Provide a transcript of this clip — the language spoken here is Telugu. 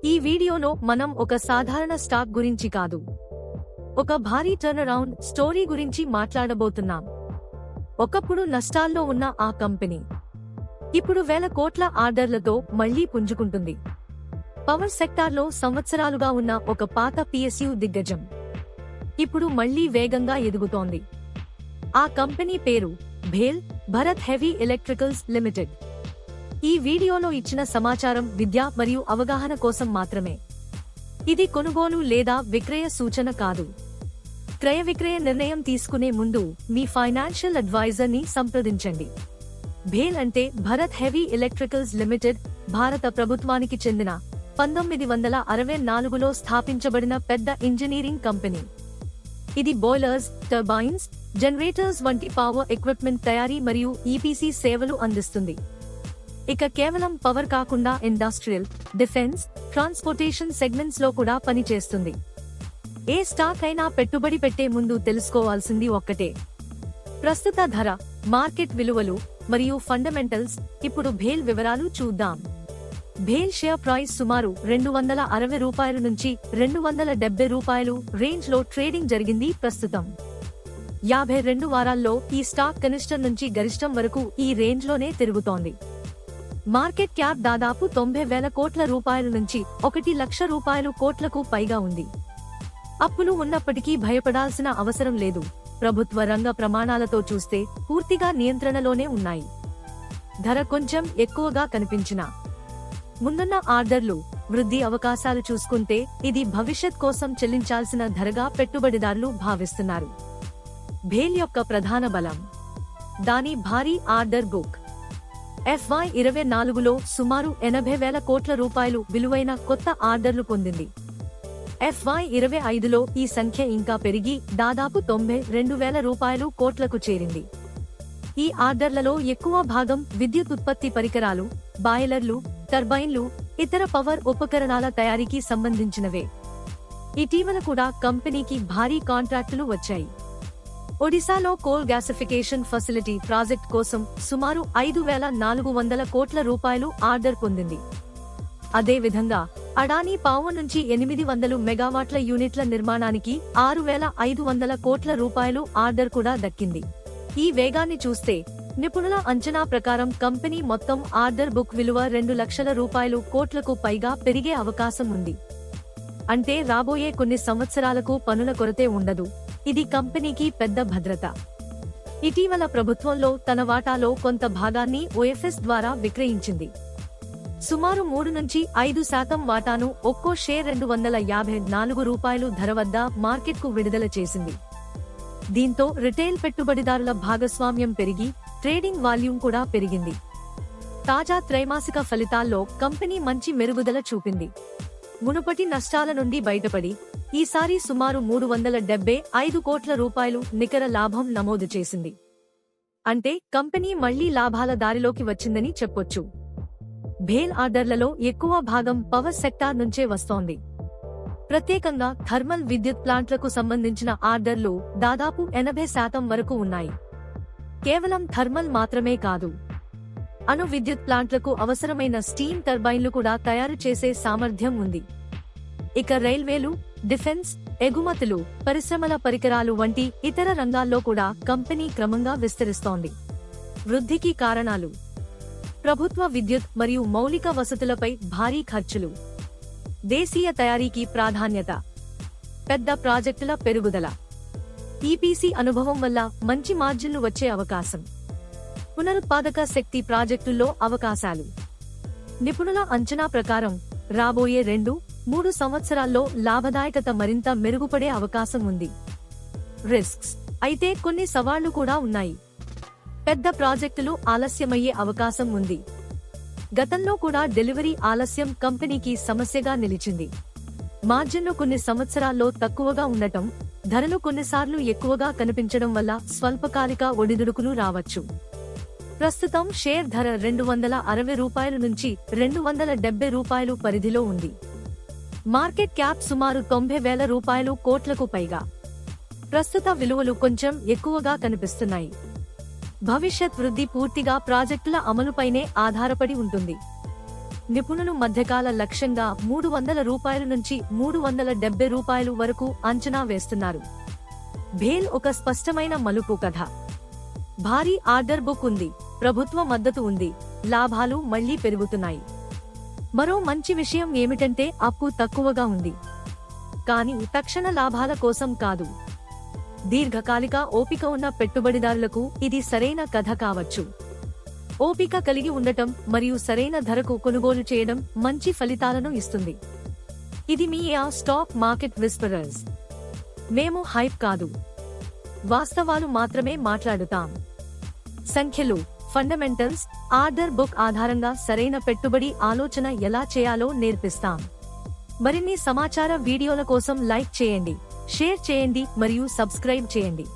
ఈ వీడియోలో మనం ఒక సాధారణ స్టాక్ గురించి కాదు, ఒక భారీ టర్నరౌండ్ స్టోరీ గురించి మాట్లాడబోతున్నాం. ఒకప్పుడు నష్టాల్లో ఉన్న ఆ కంపెనీ ఇప్పుడు వేల కోట్ల ఆర్డర్లతో మళ్లీ పుంజుకుంటుంది. పవర్ సెక్టార్లో సంవత్సరాలుగా ఉన్న ఒక పాత PSU దిగ్గజం ఇప్పుడు మళ్లీ వేగంగా ఎదుగుతోంది. ఆ కంపెనీ పేరు bhel Bharat heavy electricals limited. ఈ వీడియోలో ఇచ్చిన సమాచారం విద్య మరియు అవగాహన కోసం మాత్రమే. ఇది కొనుగోలు లేదా విక్రయ సూచన కాదు. క్రయ విక్రయ నిర్ణయం తీసుకునే ముందు మీ ఫైనాన్షియల్ అడ్వైజర్ ని సంప్రదించండి. భేల్ అంటే భరత్ హెవీ ఎలక్ట్రికల్స్ లిమిటెడ్ భారత ప్రభుత్వానికి చెందిన 1964లో స్థాపించబడిన పెద్ద ఇంజనీరింగ్ కంపెనీ. ఇది బాయిలర్స్, టర్బైన్స్, జనరేటర్స్ వంటి పవర్ ఎక్విప్మెంట్ తయారీ మరియు EPC సేవలు అందిస్తుంది. ఇక కేవలం పవర్ కాకుండా ఇండస్ట్రియల్, డిఫెన్స్, ట్రాన్స్పోర్టేషన్ సెగ్మెంట్స్ లో కూడా పనిచేస్తుంది. ఏ స్టాక్ అయినా పెట్టుబడి పెట్టే ముందు తెలుసుకోవాల్సింది ఒక్కటే: ప్రస్తుత ధర, మార్కెట్ విలువలు మరియు ఫండమెంటల్స్. ఇప్పుడు భేల్ వివరాలు చూద్దాం. భేల్ షేర్ ప్రైస్ సుమారు ₹260 నుంచి ₹270 రేంజ్ లో ట్రేడింగ్ జరిగింది. ప్రస్తుతం 52 వారాల్లో ఈ స్టాక్ కనిష్టం నుంచి గరిష్టం వరకు ఈ రేంజ్ లోనే తిరుగుతోంది. మార్కెట్ క్యాప్ దాదాపు 90,000 కోట్ల రూపాయల నుంచి 1,00,000 కోట్లకు పైగా ఉంది. అప్పులు ఉన్నప్పటికీ భయపడాల్సిన అవసరం లేదు. ప్రభుత్వ రంగ ప్రమాణాలతో చూస్తే పూర్తిగా నియంత్రణలోనే ఉన్నాయి. ధర కొంచెం ఎక్కువగా కనిపించినా ముందున్న ఆర్డర్లు, వృద్ధి అవకాశాలు చూసుకుంటే ఇది భవిష్యత్ కోసం చెల్లించాల్సిన ధరగా పెట్టుబడిదారులు భావిస్తున్నారు. భేల్ యొక్క ప్రధాన బలం దాని భారీ ఆర్డర్ బుక్. FY24లో సుమారు 80,000 కోట్ల రూపాయలు విలువైన కొత్త ఆర్డర్లు పొందింది. FY25లో ఈ సంఖ్య ఇంకా పెరిగి దాదాపు 92,000 కోట్లకు చేరింది. ఈ ఆర్డర్లలో ఎక్కువ భాగం విద్యుత్ ఉత్పత్తి పరికరాలు, బాయిలర్లు, టర్బైన్లు, ఇతర పవర్ ఉపకరణాల తయారీకి సంబంధించినవే. ఇటీవల కూడా కంపెనీకి భారీ కాంట్రాక్టులు వచ్చాయి. ఒడిశాలో కోల్ గ్యాసిఫికేషన్ ఫెసిలిటీ ప్రాజెక్ట్ కోసం సుమారు 5,400 కోట్ల రూపాయలు ఆర్డర్ పొందింది. అదేవిధంగా అడానీ పవర్ నుంచి 800 మెగావాట్ల యూనిట్ల నిర్మాణానికి 6,500 కోట్ల రూపాయలు ఆర్డర్ కూడా దక్కింది. ఈ వేగాన్ని చూస్తే నిపుణుల అంచనా ప్రకారం కంపెనీ మొత్తం ఆర్డర్ బుక్ విలువ 2,00,000 కోట్లకు పైగా పెరిగే అవకాశం ఉంది. అంటే రాబోయే కొన్ని సంవత్సరాలకు పనుల కొరతే ఉండదు. ఇది కంపెనీకి పెద్ద భద్రత. ఇటీవల ప్రభుత్వంలో తన వాటాలో కొంత భాగాన్ని OFS ద్వారా విక్రయించింది. సుమారు 3 నుంచి 5% వాటాను ఒక్కో షేర్ ₹254 ధర వద్ద మార్కెట్కు విడుదల చేసింది. దీంతో రిటైల్ పెట్టుబడిదారుల భాగస్వామ్యం పెరిగి ట్రేడింగ్ వాల్యూమ్ కూడా పెరిగింది. తాజా త్రైమాసిక ఫలితాల్లో కంపెనీ మంచి మెరుగుదల చూపింది. మునుపటి నష్టాల నుండి బయటపడి ఈసారి సుమారు ₹375 కోట్ల రూపాయలు నికర లాభం నమోదు చేసింది. అంటే కంపెనీ మళ్లీ లాభాల దారిలోకి వచ్చిందని చెప్పొచ్చు. భేల్ ఆర్డర్లలో ఎక్కువ భాగం పవర్ సెక్టార్ నుంచే వస్తోంది. ప్రత్యేకంగా థర్మల్ విద్యుత్ ప్లాంట్లకు సంబంధించిన ఆర్డర్లు దాదాపు 80% వరకు ఉన్నాయి. కేవలం థర్మల్ మాత్రమే కాదు, అణు విద్యుత్ ప్లాంట్లకు అవసరమైన స్టీమ్ టర్బైన్లు కూడా తయారు చేసే సామర్థ్యం ఉంది. ఇక రైల్వేలు, డిఫెన్స్, ఎగుమతులు, పరిశ్రమల పరికరాలు వంటి ఇతర రంగాల్లో కూడా కంపెనీ క్రమంగా విస్తరిస్తోంది. వృద్ధికి కారణాలు: ప్రభుత్వ విద్యుత్ మరియు మౌలిక వసతులపై భారీ ఖర్చులు, దేశీయ తయారీకి ప్రాధాన్యత, పెద్ద ప్రాజెక్టుల పెరుగుదల, EPC అనుభవం వల్ల మంచి మార్జిన్లు వచ్చే అవకాశం, పునరుత్పాదక శక్తి ప్రాజెక్టుల్లో అవకాశాలు. నిపుణుల అంచనా ప్రకారం రాబోయే 2-3 సంవత్సరాల్లో లాభదాయకత మరింత మెరుగుపడే అవకాశం ఉంది. రిస్క్స్: అయితే కొన్ని సవాళ్లు కూడా ఉన్నాయి. పెద్ద ప్రాజెక్టులు ఆలస్యమయ్యే అవకాశం ఉంది. గతంలో కూడా డెలివరీ ఆలస్యం కంపెనీకి సమస్యగా నిలిచింది. మార్జిన్లు కొన్ని సంవత్సరాల్లో తక్కువగా ఉండటం, ధరలు కొన్నిసార్లు ఎక్కువగా కనిపించడం వల్ల స్వల్పకాలిక ఒడిదుడుకులు రావచ్చు. ప్రస్తుతం షేర్ ధర ₹260 నుంచి ₹270 పరిధిలో ఉంది. మార్కెట్ క్యాప్ సుమారు ₹90,000 కోట్లకు పైగా. ప్రస్తుత విలువలు కొంచెం ఎక్కువగా కనిపిస్తున్నాయి. భవిష్యత్ వృద్ధి పూర్తిగా ప్రాజెక్టుల అమలుపైనే ఆధారపడి ఉంటుంది. నిపుణులు మధ్యకాల లక్ష్యంగా రూ. 300 నుంచి రూ. 370 వరకు అంచనా వేస్తున్నారు. భేల్ ఒక స్పష్టమైన మలుపు కథ. భారీ ఆర్డర్ బుక్ ఉంది, ప్రభుత్వ మద్దతు ఉంది, లాభాలు మళ్లీ పెరుగుతున్నాయి. మరో మంచి విషయం ఏమిటంటే అప్పు తక్కువగా ఉంది. కానీ తక్షణ లాభాల కోసం కాదు. దీర్ఘకాలిక ఓపిక ఉన్న పెట్టుబడిదారులకు ఇది సరైన కథ కావచ్చు. ఓపిక కలిగి ఉండటం మరియు సరైన ధరకు కొనుగోలు చేయడం మంచి ఫలితాలను ఇస్తుంది. ఇది మీ స్టాక్ మార్కెట్ విస్పరర్స్. మేము హైప్ కాదు, వాస్తవాలు మాత్రమే మాట్లాడుతాం. సంఖ్యలు, ఫండమెంటల్స్, ఆర్డర్ బుక్ ఆధారంగా సరైన పెట్టుబడి ఆలోచన ఎలా చేయాలో నేర్పిస్తాం. మరిన్ని సమాచార వీడియోల కోసం లైక్ చేయండి, షేర్ చేయండి మరియు సబ్స్క్రైబ్ చేయండి.